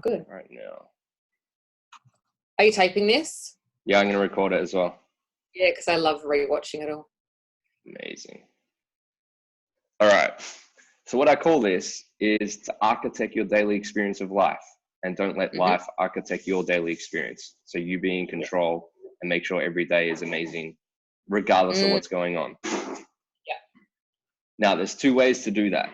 Good. right now. Are you taping this? Yeah, I'm going to record it as well. Yeah, because I love rewatching it all. Amazing. All right. So what I call this is to architect your daily experience of life, and don't let life architect your daily experience. So you be in control and make sure every day is amazing, regardless of what's going on. Yeah. Now, there's two ways to do that.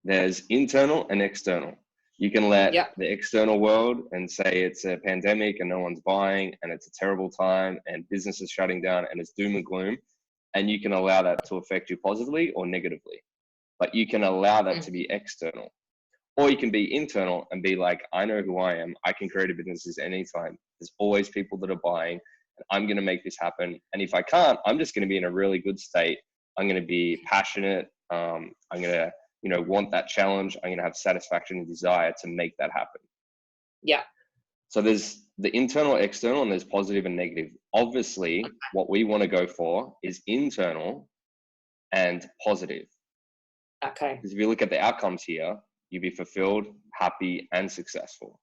There's internal and external. You can let the external world and say it's a pandemic and no one's buying and it's a terrible time and business is shutting down and it's doom and gloom. And you can allow that to affect you positively or negatively. But you can allow that to be external. Or you can be internal and be like, I know who I am. I can create a business anytime. There's always people that are buying. And I'm going to make this happen. And if I can't, I'm just going to be in a really good state. I'm going to be passionate. I'm going to want that challenge. I'm going to have satisfaction and desire to make that happen. Yeah. So there's the internal, external, and there's positive and negative. Obviously, what we want to go for is internal and positive. Okay. Because if you look at the outcomes here, you'll be fulfilled, happy, and successful.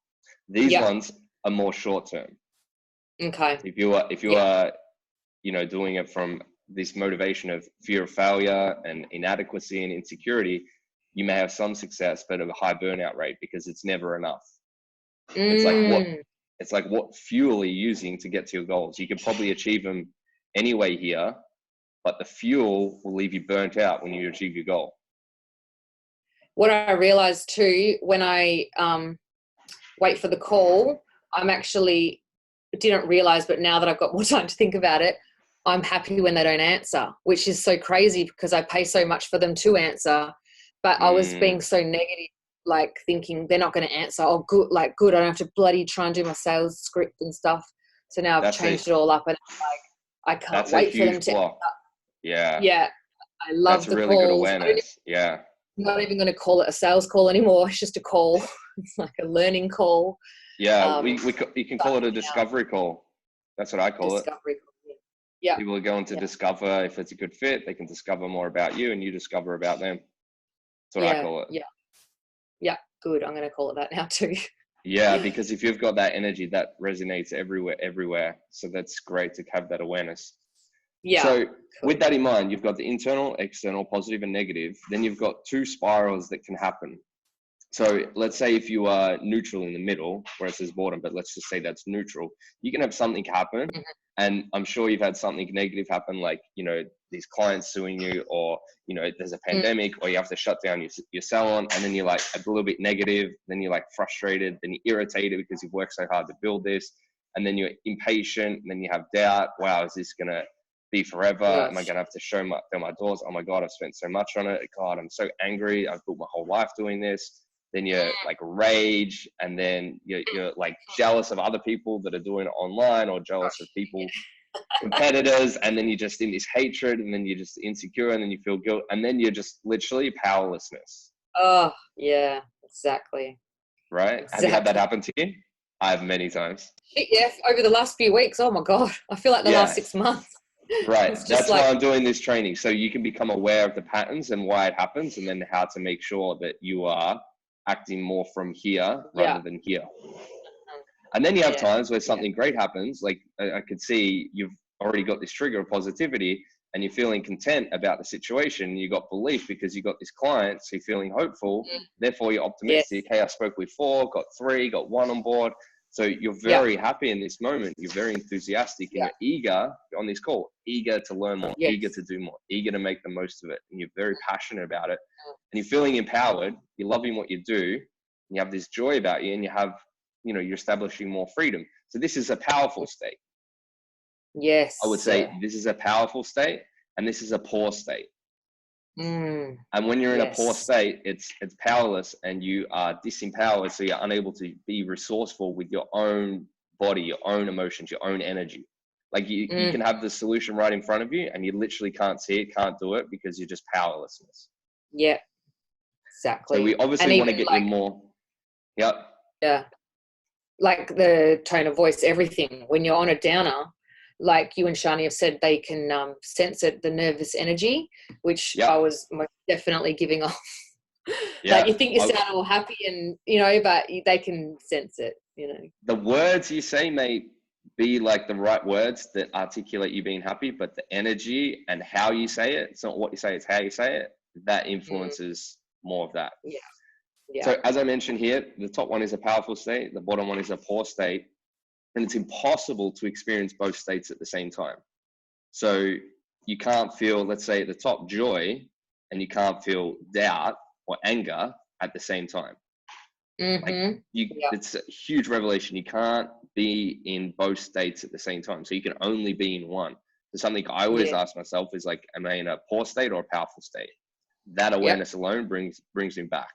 These ones are more short term. Okay. If you are doing it from this motivation of fear of failure and inadequacy and insecurity, you may have some success, but a high burnout rate because it's never enough. It's like what fuel are you using to get to your goals? You could probably achieve them anyway here, but the fuel will leave you burnt out when you achieve your goal. What I realized too, when I wait for the call, I'm actually didn't realize, but now that I've got more time to think about it, I'm happy when they don't answer, which is so crazy because I pay so much for them to answer. But I was being so negative, like thinking they're not going to answer. Oh, good. I don't have to bloody try and do my sales script and stuff. So now I've changed it all up, and I'm like, I can't wait for them to answer. Yeah. Yeah. I love the really calls. Good awareness. I'm not even going to call it a sales call anymore. It's just a call. It's like a learning call. Yeah, you can call it a discovery call. That's what I call it. Discovery call. Yeah. People are going to discover if it's a good fit. They can discover more about you, and you discover about them. That's what I call it. Yeah. Good. I'm going to call it that now too. Yeah, because if you've got that energy, that resonates everywhere. So that's great to have that awareness. Yeah. So with that in mind, you've got the internal, external, positive and negative. Then you've got two spirals that can happen. So let's say if you are neutral in the middle, where it says boredom, but let's just say that's neutral, you can have something happen. And I'm sure you've had something negative happen, like, these clients suing you, or, there's a pandemic, or you have to shut down your salon, and then you're like a little bit negative, then you're like frustrated, then you're irritated because you've worked so hard to build this, and then you're impatient, and then you have doubt. Wow, is this going to be forever? Am I going to have to fill my doors? Oh my God, I've spent so much on it. God, I'm so angry. I've built my whole life doing this. Then you're like rage, and then you're like jealous of other people that are doing it online, or jealous of people, competitors, and then you're just in this hatred, and then you're just insecure, and then you feel guilt, and then you're just literally powerlessness. Oh, yeah, exactly. Right? Exactly. Have you had that happen to you? I have many times. Yeah, over the last few weeks. Oh my God, I feel like the last 6 months. Right. That's why I'm doing this training, so you can become aware of the patterns and why it happens, and then how to make sure that you are acting more from here rather than here. And then you have times where something great happens, like I could see you've already got this trigger of positivity and you're feeling content about the situation. You got belief because you got this client, so you're feeling hopeful. Therefore, you're optimistic. Hey, I spoke with 4, got 3, got 1 on board. So you're very happy in this moment. You're very enthusiastic and you're eager on this call, eager to learn more, eager to do more, eager to make the most of it. And you're very passionate about it. And you're feeling empowered. You're loving what you do. And you have this joy about you, and you have, you're establishing more freedom. So this is a powerful state. Yes. I would say this is a powerful state, and this is a poor state. And when you're in a poor state, it's powerless, and you are disempowered, so you're unable to be resourceful with your own body, your own emotions, your own energy. Like you can have the solution right in front of you, and you literally can't see it, can't do it, because you're just powerlessness. Yeah, exactly. So we obviously want to get you more. Yep. Yeah. Like the tone of voice, everything. When you're on a downer, like you and Shani have said, they can sense it, the nervous energy, which I was most definitely giving off. Yeah. Like you think you sound all happy and, you know, but they can sense it, you know. The words you say may be like the right words that articulate you being happy, but the energy and how you say it, it's not what you say, it's how you say it, that influences more of that. Yeah. Yeah. So as I mentioned here, the top one is a powerful state, the bottom one is a poor state, and it's impossible to experience both states at the same time. So you can't feel, let's say at the top, joy, and you can't feel doubt or anger at the same time. Like it's a huge revelation. You can't be in both states at the same time. So you can only be in one. So something I always ask myself is like, am I in a poor state or a powerful state? That awareness alone brings me back.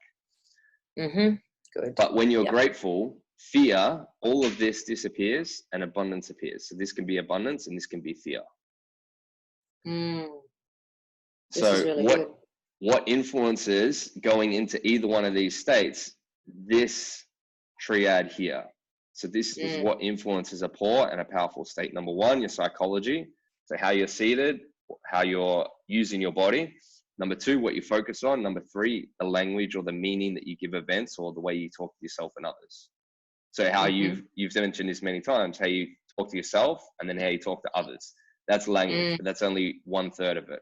Good. But when you're grateful, fear, all of this disappears and abundance appears. So this can be abundance and this can be fear. This is really good. What influences going into either one of these states? This triad here. So this is what influences a poor and a powerful state. Number one, your psychology. So how you're seated, how you're using your body. Number two, what you focus on. Number three, the language or the meaning that you give events or the way you talk to yourself and others. So how you've mentioned this many times, how you talk to yourself and then how you talk to others. That's language, but that's only 1/3 of it.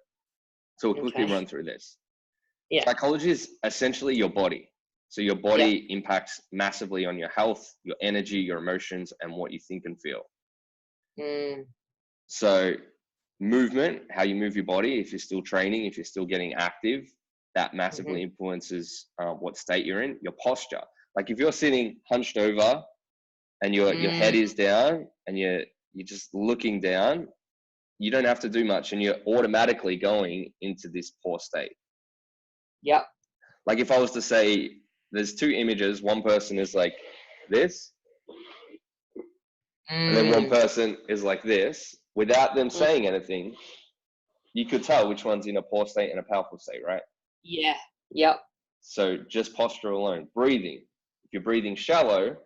So we'll quickly run through this. Psychology is essentially your body. So your body impacts massively on your health, your energy, your emotions, and what you think and feel. So movement, how you move your body, if you're still training, if you're still getting active, that massively influences what state you're in. Your posture, like if you're sitting hunched over and your head is down and you're just looking down, you don't have to do much and you're automatically going into this poor state. Yep. Like if I was to say, there's two images, one person is like this, and then one person is like this, without them saying anything, you could tell which one's in a poor state and a powerful state, right? Yeah. Yep. So just posture alone. Breathing. If you're breathing shallow,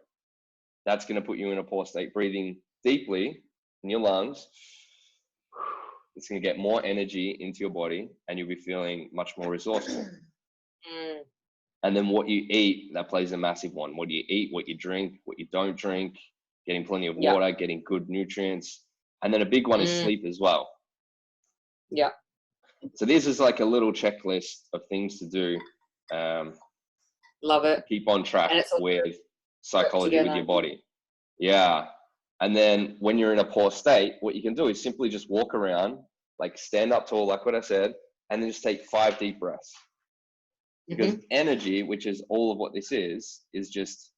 that's going to put you in a poor state. Breathing deeply in your lungs, it's going to get more energy into your body and you'll be feeling much more resourceful. And then what you eat, that plays a massive one. What do you eat, what you drink, what you don't drink, getting plenty of water, getting good nutrients. And then a big one is sleep as well. Yeah. So this is like a little checklist of things to do. Love it. Keep on track with psychology with your body. Yeah. And then when you're in a poor state, what you can do is simply just walk around, like stand up tall, like what I said, and then just take 5 deep breaths. Because energy, which is all of what this is just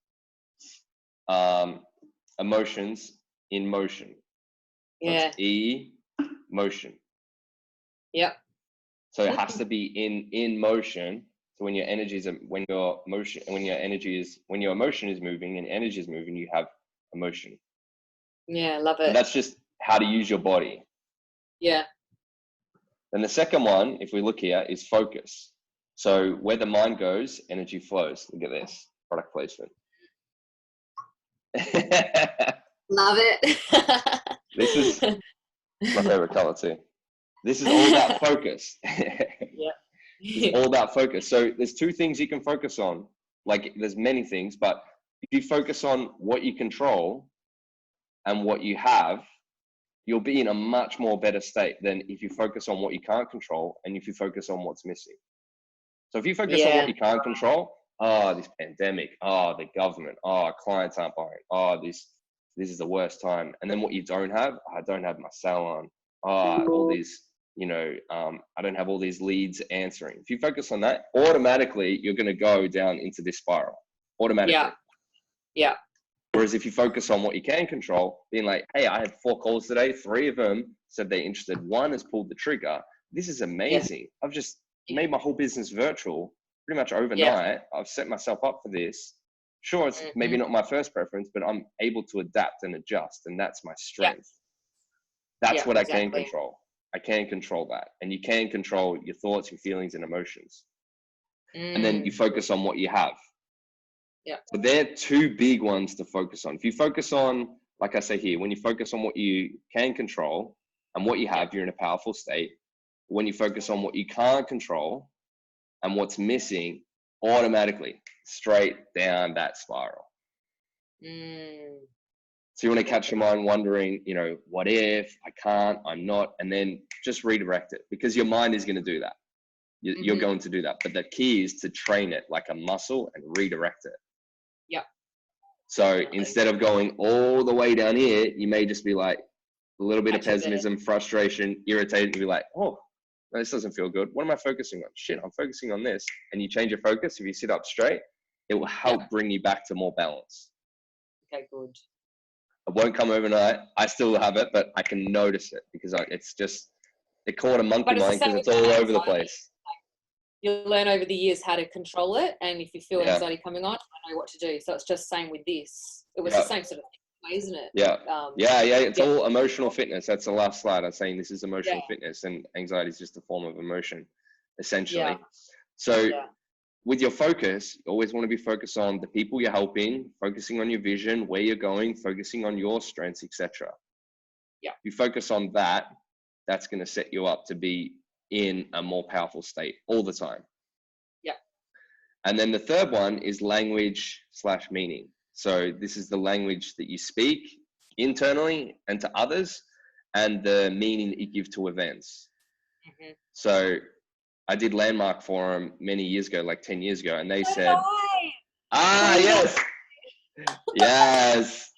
emotions in motion. So it's motion. Yep. So it has to be in motion. So when your emotion is moving and energy is moving, you have emotion. Yeah, love it. So that's just how to use your body. Yeah. Then the second one, if we look here, is focus. So where the mind goes, energy flows. Look at this, product placement. Love it. This is my favorite color too. This is all about focus. It's all about focus. So there's 2 things you can focus on. Like there's many things, but if you focus on what you control and what you have, you'll be in a much more better state than if you focus on what you can't control and if you focus on what's missing. So if you focus on what you can't control, this pandemic, the government, clients aren't buying, this is the worst time. And then what you don't have, I don't have my salon, all these, I don't have all these leads answering. If you focus on that, automatically you're going to go down into this spiral, automatically. Yeah. Whereas if you focus on what you can control, being like, hey, I had 4 calls today, 3 of them said they're interested, 1 has pulled the trigger. This is amazing. I've just made my whole business virtual pretty much overnight. I've set myself up for this. Sure, it's maybe not my first preference, but I'm able to adapt and adjust, and that's my strength. That's what I can control. I can control that. And you can control your thoughts, your feelings, and emotions. And then you focus on what you have. Yeah. So they're 2 big ones to focus on. If you focus on, like I say here, when you focus on what you can control and what you have, you're in a powerful state. When you focus on what you can't control and what's missing, automatically straight down that spiral. Mm. So you want to catch your mind wondering, you know, what if, I can't, I'm not, and then just redirect it, because your mind is going to do that. You're going to do that. But the key is to train it like a muscle and redirect it. Yep. So instead of going all the way down here, you may just be like a little bit of pessimism, frustration, irritated, and be like, oh, no, this doesn't feel good. What am I focusing on? Shit, I'm focusing on this. And you change your focus. If you sit up straight, it will help bring you back to more balance. Okay, good. It won't come overnight. I still have it, but I can notice it because it's just, it caught a monkey mind because it's all over the place. You learn over the years how to control it, and if you feel anxiety coming on, I know what to do. So it's just same with this. It was the same sort of thing, isn't it? Yeah. It's all emotional fitness. That's the last slide. I'm saying this is emotional fitness, and anxiety is just a form of emotion, essentially. So with your focus, you always want to be focused on the people you're helping, focusing on your vision, where you're going, focusing on your strengths, etc. Yeah. You focus on that, that's going to set you up to be in a more powerful state all the time. Yeah. And then the third one is language/meaning. So this is the language that you speak internally and to others, and the meaning that you give to events. So I did Landmark Forum many years ago, like 10 years ago, and they said, yes, yes,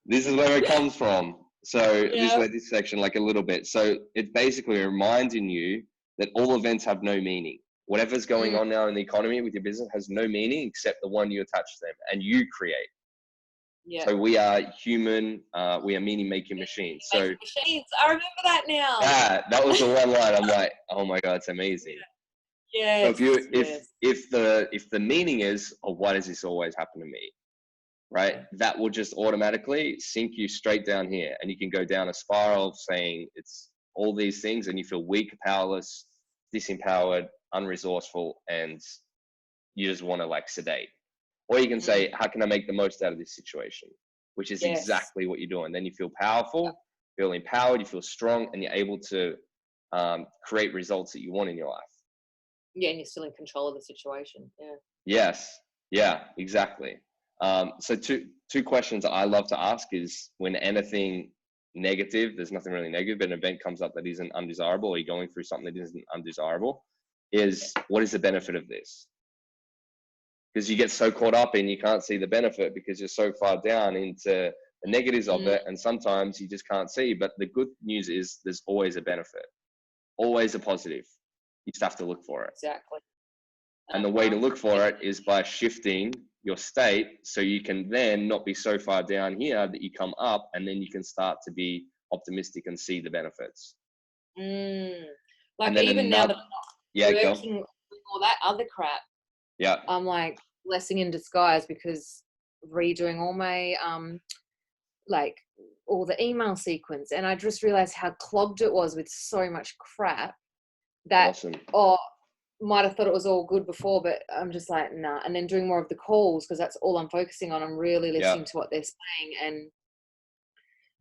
this is where it comes from. So this led this section like a little bit. So it's basically reminding you that all events have no meaning. Whatever's going on now in the economy with your business has no meaning except the one you attach to them and you create. Yeah. So we are human, we are meaning-making machines. So machines, I remember that now. Yeah, that was the one line. I'm like, oh my God, it's amazing. Yeah. So if the meaning is, oh, why does this always happen to me? Right? That will just automatically sink you straight down here, and you can go down a spiral of saying it's all these things, and you feel weak, powerless, disempowered, unresourceful, and you just want to like sedate. Or you can say, how can I make the most out of this situation? Which is exactly what you're doing. Then you feel powerful, feel empowered, you feel strong, and you're able to create results that you want in your life. Yeah, and you're still in control of the situation. Yeah. Yes. Yeah, exactly. So two questions I love to ask is, when anything negative, there's nothing really negative, but an event comes up that isn't undesirable, or you're going through something that isn't undesirable, is what is the benefit of this? Because you get so caught up in, you can't see the benefit because you're so far down into the negatives of it, and sometimes you just can't see. But the good news is there's always a benefit, always a positive. You just have to look for it. Exactly. And the way to look for it is by shifting your state, so you can then not be so far down here that you come up, and then you can start to be optimistic and see the benefits. Like even now that I'm not working with all that other crap, I'm like blessing in disguise, because redoing all my like all the email sequence, and I just realized how clogged it was with so much crap that might have thought it was all good before, but I'm just like, nah. And then doing more of the calls, because that's all I'm focusing on. I'm really listening to what they're saying, and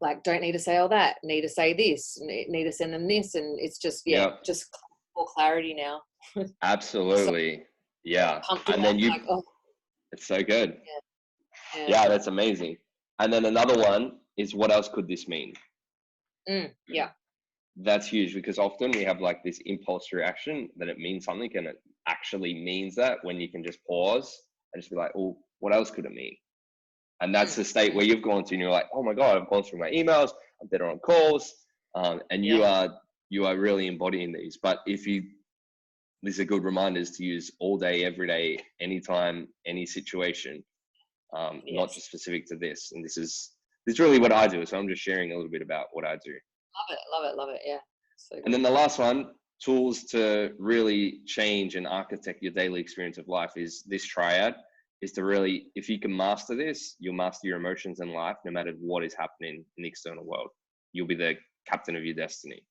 like, don't need to say all that, need to say this, need to send them this, and it's just just more clarity now. Absolutely. And then you, it's so good. Yeah, that's amazing. And then another one is, what else could this mean? That's huge, because often we have like this impulse reaction that it means something, and it actually means that, when you can just pause and just be like, oh, what else could it mean? And that's the state where you've gone to, and you're like, oh my God, I've gone through my emails, I'm better on calls, and you are really embodying these. But these are good reminders to use all day, every day, anytime, any situation, not just specific to this. And this is really what I do. So I'm just sharing a little bit about what I do. Love it. Yeah. So and then the last one, tools to really change and architect your daily experience of life, is this triad, is to really, if you can master this, you'll master your emotions in life, no matter what is happening in the external world. You'll be the captain of your destiny.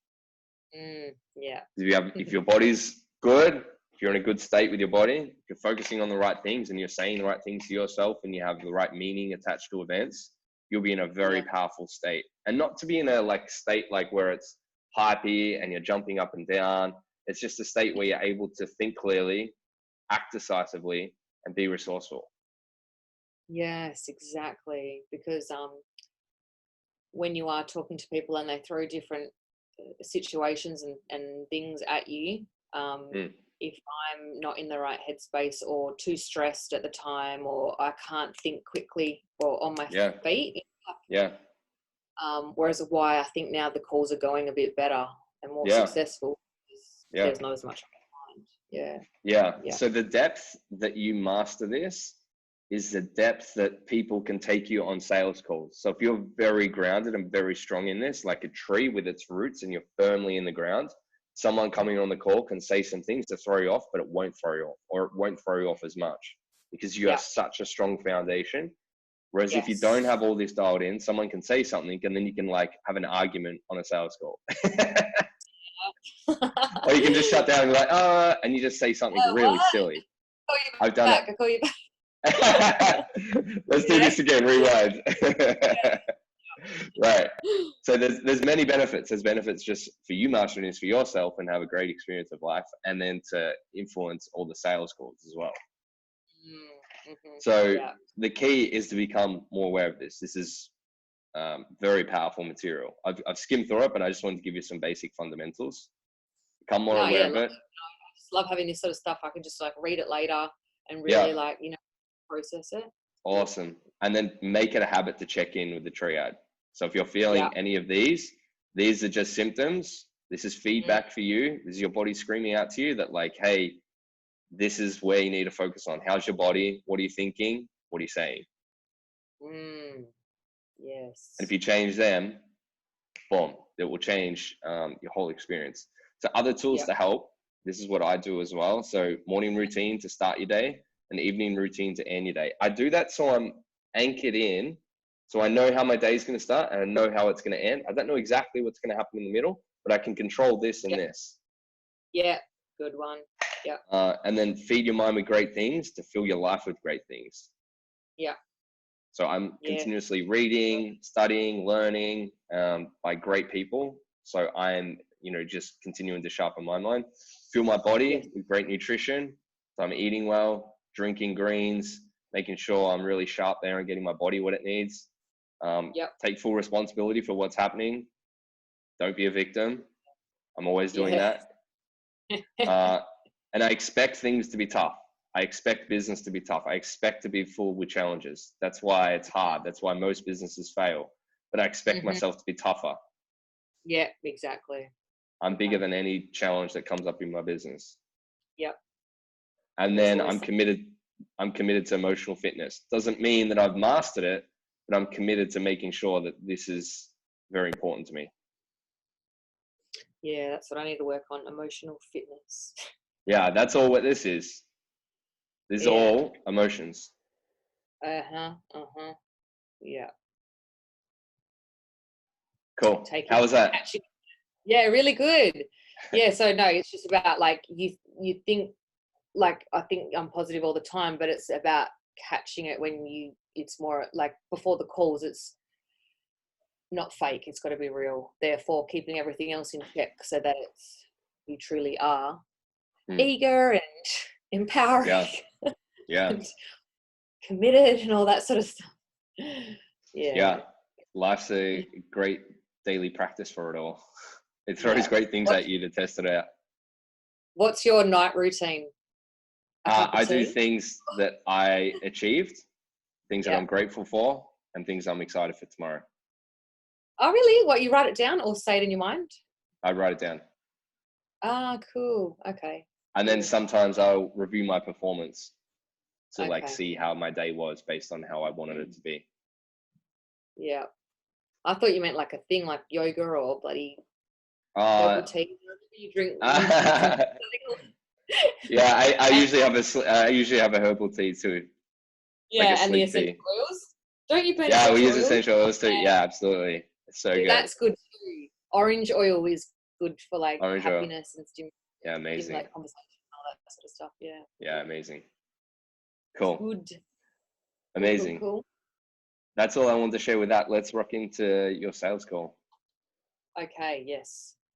If your body's good, if you're in a good state with your body, if you're focusing on the right things and you're saying the right things to yourself, and you have the right meaning attached to events, you'll be in a very powerful state. And not to be in a like state like where it's hypey and you're jumping up and down. It's just a state where you're able to think clearly, act decisively, and be resourceful. Yes, exactly. Because when you are talking to people and they throw different situations and things at you, Mm. if I'm not in the right headspace or too stressed at the time, or I can't think quickly or on my Yeah. feet, Yeah. whereas why I think now the calls are going a bit better and more Yeah. successful, Yeah. there's not as much on my mind. Yeah. Yeah. Yeah. So the depth that you master this is the depth that people can take you on sales calls. So if you're very grounded and very strong in this, like a tree with its roots, and you're firmly in the ground, someone coming on the call can say some things to throw you off, but it won't throw you off, or it won't throw you off as much because you Yeah. have such a strong foundation. Whereas if you Yes. don't have all this dialed in, someone can say something and then you can like have an argument on a sales call. Or you can just shut down and be like, and you just say something really What? silly. Call you I've done back. I call you back. it. Let's do this again, rewind. Right. So there's many benefits. There's benefits just for you mastering this for yourself and have a great experience of life, and then to influence all the sales calls as well. Mm-hmm. So Yeah. the key is to become more aware of this. This is very powerful material. I've skimmed through it, but I just wanted to give you some basic fundamentals. Become more aware of it. I just love having this sort of stuff. I can just like read it later and really like, process it. Awesome. And then make it a habit to check in with the triad. So if you're feeling any of these are just symptoms. This is feedback for you. This is your body screaming out to you that like, hey, this is where you need to focus on. How's your body? What are you thinking? What are you saying? Yes. And if you change them, boom, it will change your whole experience. So other tools to help, this is what I do as well. So morning routine to start your day, an evening routine to end your day. I do that so I'm anchored in, so I know how my day is going to start and I know how it's going to end. I don't know exactly what's going to happen in the middle, but I can control this and this. Yeah, good one. Yeah. And then feed your mind with great things to fill your life with great things. Yeah. So I'm continuously reading, studying, learning by great people. So I'm, just continuing to sharpen my mind, fuel my body with great nutrition. So I'm eating well, drinking greens, making sure I'm really sharp there and getting my body what it needs. Take full responsibility for what's happening. Don't be a victim. I'm always doing that. And I expect things to be tough. I expect business to be tough. I expect to be full with challenges. That's why it's hard. That's why most businesses fail. But I expect myself to be tougher. Yeah, exactly. I'm bigger than any challenge that comes up in my business. Yep. And then I'm committed to emotional fitness. Doesn't mean that I've mastered it, but I'm committed to making sure that this is very important to me. Yeah, that's what I need to work on, emotional fitness. Yeah, that's all what this is. This is all emotions. Yeah. Cool. How was that? Yeah, really good. Yeah, so no, it's just about like you think, like I think I'm positive all the time, but it's about catching it when it's more like before the calls, it's not fake, it's got to be real. Therefore, keeping everything else in check so that you truly are eager and empowering. Yeah. And committed and all that sort of stuff. Yeah. Life's a great daily practice for it all. It throws great things at you to test it out. What's your night routine? I do things that I achieved, things that I'm grateful for, and things I'm excited for tomorrow. Oh, really? What, you write it down or say it in your mind? I write it down. Ah, cool. Okay. And then sometimes I'll review my performance to like see how my day was based on how I wanted it to be. Yeah. I thought you meant like a thing like yoga or bloody herbal tea. You drink. Yeah, I usually have a herbal tea too. Yeah, like and the essential oils. Don't you burn? Yeah, we use essential oils too. Yeah, absolutely. It's so good. That's good too. Orange oil is good for like happiness and stimulate. Yeah, amazing. Stimulate conversation and all that sort of stuff. Yeah. Yeah, amazing. Cool. Good. Amazing. Cool. That's all I wanted to share with that. Let's rock into your sales call. Okay. Yes.